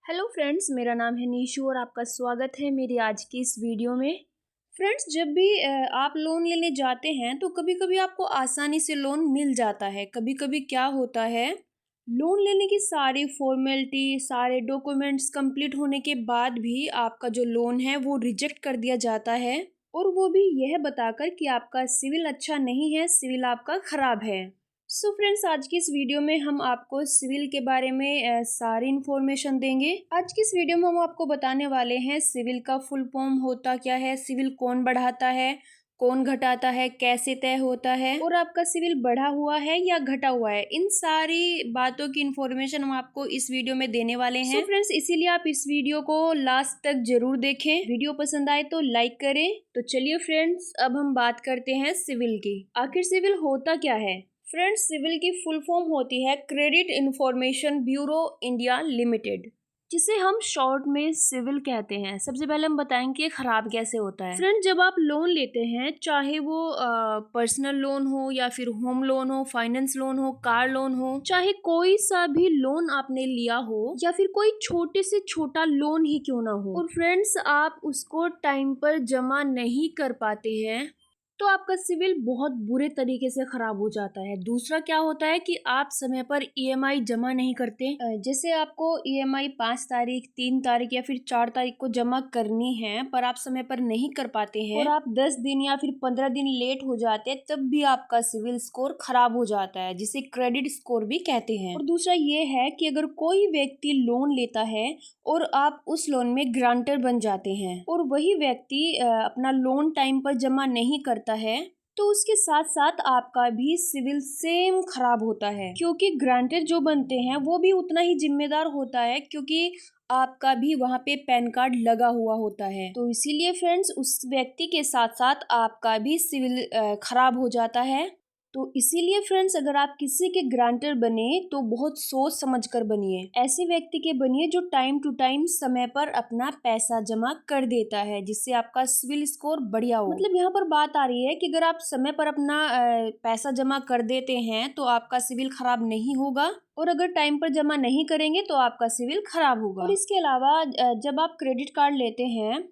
Hello friends, मेरा नाम है नीशू और आपका स्वागत है मेरी आज की इस वीडियो में। फ्रेंड्स, जब भी आप लोन लेने जाते हैं तो कभी कभी आपको आसानी से लोन मिल जाता है। कभी कभी क्या होता है, लोन लेने की सारी फॉर्मेलिटी, सारे डॉक्यूमेंट्स कंप्लीट होने के बाद भी आपका जो लोन है वो रिजेक्ट कर दिया जाता है, और वो भी यह बताकर कि आपका सिविल अच्छा नहीं है, सिविल आपका खराब है। सो फ्रेंड्स, आज की इस वीडियो में हम आपको सिविल के बारे में सारी इन्फॉर्मेशन देंगे। आज की इस वीडियो में हम आपको बताने वाले हैं सिविल का फुल फॉर्म होता क्या है, सिविल कौन बढ़ाता है, कौन घटाता है, कैसे तय होता है, और आपका सिविल बढ़ा हुआ है या घटा हुआ है। इन सारी बातों की इन्फॉर्मेशन हम आपको इस वीडियो में देने वाले हैं। सो फ्रेंड्स, इसीलिए आप इस वीडियो को लास्ट तक जरूर देखें। वीडियो पसंद आए तो लाइक करें। तो चलिए फ्रेंड्स, अब हम बात करते हैं सिविल की। आखिर सिविल होता क्या है। फ्रेंड्स, सिविल की फुल फॉर्म होती है credit information bureau India limited, जिसे हम शॉर्ट में सिविल कहते हैं। सबसे पहले हम बताएंगे कि खराब कैसे होता है। फ्रेंड्स, जब आप लोन लेते हैं, चाहे वो पर्सनल लोन हो या फिर होम लोन हो, फाइनेंस लोन हो, कार लोन हो, चाहे कोई सा भी लोन आपने लिया हो या फिर कोई छोटे से छोटा लोन ही क्यों ना हो, और फ्रेंड्स आप उसको टाइम पर जमा नहीं कर पाते हैं तो आपका सिविल बहुत बुरे तरीके से खराब हो जाता है। दूसरा क्या होता है कि आप समय पर ईएमआई जमा नहीं करते। जैसे आपको ईएमआई 5 तारीख, 3 तारीख या फिर 4 तारीख को जमा करनी है, पर आप समय पर नहीं कर पाते हैं और आप 10 दिन या फिर 15 दिन लेट हो जाते हैं, तब भी आपका सिविल स्कोर खराब हो जाता है, जिसे क्रेडिट स्कोर भी कहते हैं। और दूसरा ये है कि अगर कोई व्यक्ति लोन लेता है और आप उस लोन में ग्रांटर बन जाते हैं और वही व्यक्ति अपना लोन टाइम पर जमा नहीं करता है, तो उसके साथ साथ आपका भी सिविल सेम खराब होता है, क्योंकि ग्रांटर जो बनते हैं वो भी उतना ही जिम्मेदार होता है, क्योंकि आपका भी वहाँ पे पैन कार्ड लगा हुआ होता है। तो इसीलिए फ्रेंड्स, उस व्यक्ति के साथ साथ आपका भी सिविल खराब हो जाता है। तो इसीलिए फ्रेंड्स, अगर आप किसी के ग्रांटर बने तो बहुत सोच समझ कर बनिए। ऐसे व्यक्ति के बनिए जो टाइम टू टाइम समय पर अपना पैसा जमा कर देता है, जिससे आपका सिविल स्कोर बढ़िया हो। मतलब यहाँ पर बात आ रही है कि अगर आप समय पर अपना पैसा जमा कर देते हैं तो आपका सिविल खराब नहीं होगा, और अगर टाइम पर जमा नहीं करेंगे तो आपका सिविल खराब होगा। और इसके अलावा जब आप क्रेडिट कार्ड लेते हैं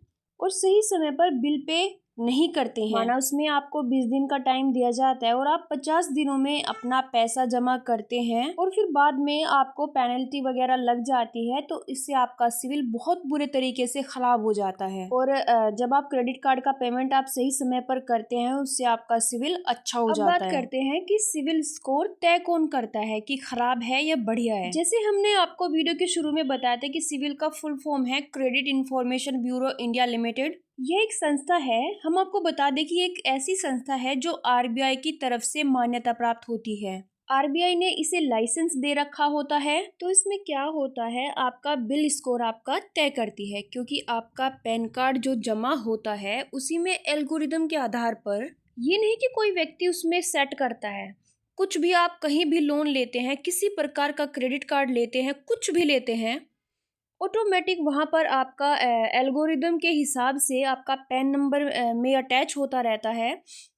और सही समय पर बिल पे नहीं करते हैं, माना उसमें आपको 20 दिन का टाइम दिया जाता है और आप 50 दिनों में अपना पैसा जमा करते हैं और फिर बाद में आपको पेनल्टी वगैरह लग जाती है, तो इससे आपका सिविल बहुत बुरे तरीके से खराब हो जाता है। और जब आप क्रेडिट कार्ड का पेमेंट आप सही समय पर करते हैं, उससे आपका सिविल अच्छा हो जाता है। अब बात करते हैं कि सिविल स्कोर तय कौन करता है कि खराब है या बढ़िया है। जैसे हमने आपको वीडियो के शुरू में बताया था कि सिविल का फुल फॉर्म है credit information bureau India limited. यह एक संस्था है। हम आपको बता दें कि एक ऐसी संस्था है जो आरबीआई की तरफ से मान्यता प्राप्त होती है। आरबीआई ने इसे लाइसेंस दे रखा होता है। तो इसमें क्या होता है, आपका बिल स्कोर आपका तय करती है, क्योंकि आपका पैन कार्ड जो जमा होता है उसी में एल्गोरिदम के आधार पर, ये नहीं कि कोई व्यक्ति उसमें सेट करता है। कुछ भी आप कहीं भी लोन लेते हैं, किसी प्रकार का क्रेडिट कार्ड लेते हैं, कुछ भी लेते हैं, ऑटोमेटिक वहाँ पर आपका एल्गोरिदम के हिसाब से आपका पैन नंबर में अटैच होता रहता है।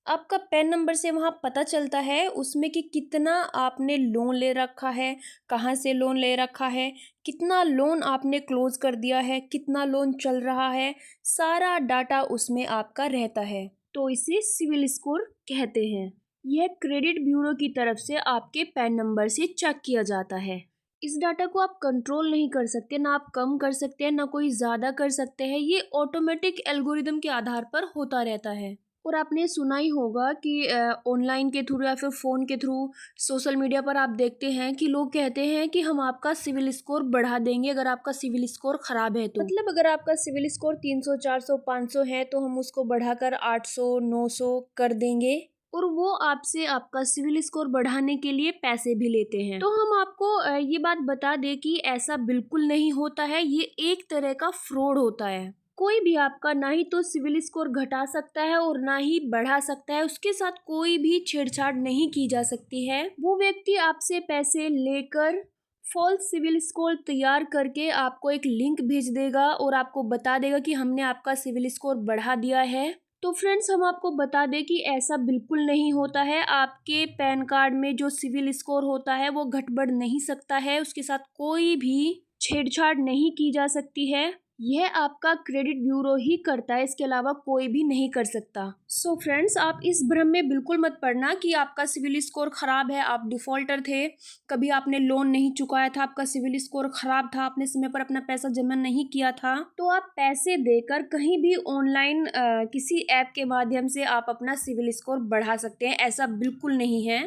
आपका पैन नंबर से वहाँ पता चलता है उसमें कि कितना आपने लोन ले रखा है, कहाँ से लोन ले रखा है, कितना लोन आपने क्लोज कर दिया है, कितना लोन चल रहा है, सारा डाटा उसमें आपका रहता है। तो इसे सिविल स्कोर कहते हैं। यह क्रेडिट ब्यूरो की तरफ से आपके पैन नंबर से चेक किया जाता है। इस डाटा को आप कंट्रोल नहीं कर सकते, ना आप कम कर सकते हैं, ना कोई ज़्यादा कर सकते हैं। ये ऑटोमेटिक एल्गोरिदम के आधार पर होता रहता है। और आपने सुना ही होगा कि ऑनलाइन के थ्रू या फिर फ़ोन के थ्रू, सोशल मीडिया पर आप देखते हैं कि लोग कहते हैं कि हम आपका सिविल स्कोर बढ़ा देंगे अगर आपका सिविल स्कोर ख़राब है। तो मतलब अगर आपका सिविल स्कोर 300, 400, 500 है तो हम उसको बढ़ाकर 800, 900 कर देंगे, और वो आपसे आपका सिविल स्कोर बढ़ाने के लिए पैसे भी लेते हैं। तो हम आपको ये बात बता दें कि ऐसा बिल्कुल नहीं होता है। ये एक तरह का फ्रॉड होता है। कोई भी आपका ना ही तो सिविल स्कोर घटा सकता है और ना ही बढ़ा सकता है। उसके साथ कोई भी छेड़छाड़ नहीं की जा सकती है। वो व्यक्ति आपसे पैसे लेकर फॉल्स सिविल स्कोर तैयार करके आपको एक लिंक भेज देगा और आपको बता देगा कि हमने आपका सिविल स्कोर बढ़ा दिया है। तो फ्रेंड्स, हम आपको बता दें कि ऐसा बिल्कुल नहीं होता है। आपके पैन कार्ड में जो सिविल स्कोर होता है वो घट बढ़ नहीं सकता है, उसके साथ कोई भी छेड़छाड़ नहीं की जा सकती है। यह आपका क्रेडिट ब्यूरो ही करता है, इसके अलावा कोई भी नहीं कर सकता। सो फ्रेंड्स, आप इस भ्रम में बिल्कुल मत पड़ना कि आपका सिविल स्कोर खराब है, आप डिफॉल्टर थे, कभी आपने लोन नहीं चुकाया था, आपका सिविल स्कोर खराब था, आपने समय पर अपना पैसा जमा नहीं किया था, तो आप पैसे देकर कहीं भी ऑनलाइन किसी ऐप के माध्यम से आप अपना सिविल स्कोर बढ़ा सकते हैं। ऐसा बिल्कुल नहीं है।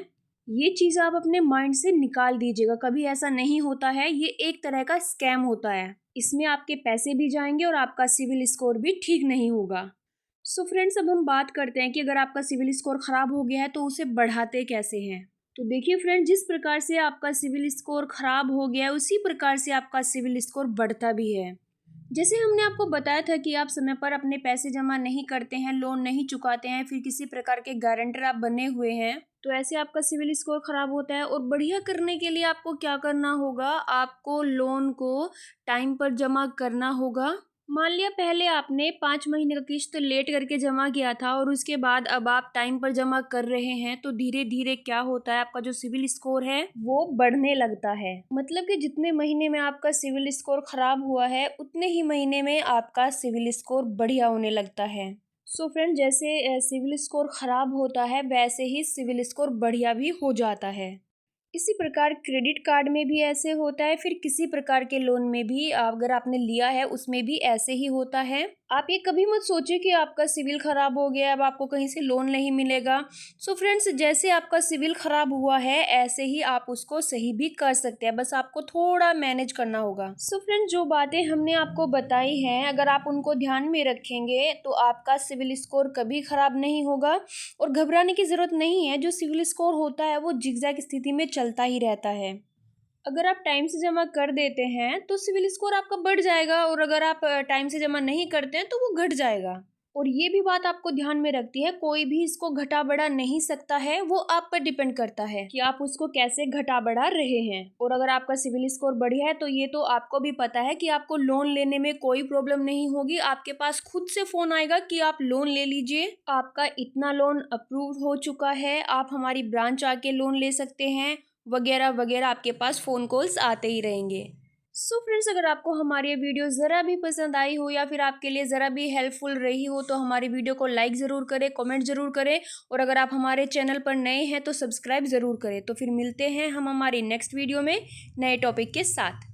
ये चीज़ आप अपने माइंड से निकाल दीजिएगा, कभी ऐसा नहीं होता है। ये एक तरह का स्कैम होता है, इसमें आपके पैसे भी जाएंगे और आपका सिविल स्कोर भी ठीक नहीं होगा। सो फ्रेंड्स, अब हम बात करते हैं कि अगर आपका सिविल स्कोर खराब हो गया है तो उसे बढ़ाते कैसे हैं। तो देखिए फ्रेंड, जिस प्रकार से आपका सिविल स्कोर खराब हो गया है उसी प्रकार से आपका सिविल स्कोर बढ़ता भी है। जैसे हमने आपको बताया था कि आप समय पर अपने पैसे जमा नहीं करते हैं, लोन नहीं चुकाते हैं, फिर किसी प्रकार के गारंटर आप बने हुए हैं, तो ऐसे आपका सिविल स्कोर खराब होता है। और बढ़िया करने के लिए आपको क्या करना होगा, आपको लोन को टाइम पर जमा करना होगा। मान लिया पहले आपने 5 महीने का किस्त लेट करके जमा किया था और उसके बाद अब आप टाइम पर जमा कर रहे हैं, तो धीरे धीरे क्या होता है, आपका जो सिविल स्कोर है वो बढ़ने लगता है। मतलब कि जितने महीने में आपका सिविल स्कोर खराब हुआ है उतने ही महीने में आपका सिविल स्कोर बढ़िया होने लगता है। सो फ्रेंड, जैसे सिविल स्कोर खराब होता है वैसे ही सिविल स्कोर बढ़िया भी हो जाता है। इसी प्रकार क्रेडिट कार्ड में भी ऐसे होता है, फिर किसी प्रकार के लोन में भी अगर आपने लिया है उसमें भी ऐसे ही होता है। आप ये कभी मत सोचिए कि आपका सिविल खराब हो गया, अब आपको कहीं से लोन नहीं मिलेगा। सो फ्रेंड्स, जैसे आपका सिविल खराब हुआ है ऐसे ही आप उसको सही भी कर सकते हैं, बस आपको थोड़ा मैनेज करना होगा। सो फ्रेंड्स, जो बातें हमने आपको बताई हैं अगर आप उनको ध्यान में रखेंगे तो आपका सिविल स्कोर कभी खराब नहीं होगा। और घबराने की जरूरत नहीं है, जो सिविल स्कोर होता है वो जिगजैग स्थिति में चलता ही रहता है। अगर आप टाइम से जमा कर देते हैं तो सिविल स्कोर आपका बढ़ जाएगा, और अगर आप टाइम से जमा नहीं करते हैं तो वो घट जाएगा। और ये भी बात आपको ध्यान में रखती है, कोई भी इसको घटा बढ़ा नहीं सकता है, वो आप पर डिपेंड करता है कि आप उसको कैसे घटा बढ़ा रहे हैं। और अगर आपका सिविल स्कोर बढ़िया है तो ये तो आपको भी पता है कि आपको लोन लेने में कोई प्रॉब्लम नहीं होगी। आपके पास खुद से फोन आएगा कि आप लोन ले लीजिए, आपका इतना लोन अप्रूव हो चुका है, आप हमारी ब्रांच आके लोन ले सकते हैं, वगैरह वगैरह आपके पास फ़ोन कॉल्स आते ही रहेंगे। सो फ्रेंड्स, अगर आपको हमारी ये वीडियो ज़रा भी पसंद आई हो या फिर आपके लिए ज़रा भी हेल्पफुल रही हो तो हमारी वीडियो को लाइक ज़रूर करें, कमेंट ज़रूर करें, और अगर आप हमारे चैनल पर नए हैं तो सब्सक्राइब ज़रूर करें। तो फिर मिलते हैं हम हमारी नेक्स्ट वीडियो में नए टॉपिक के साथ।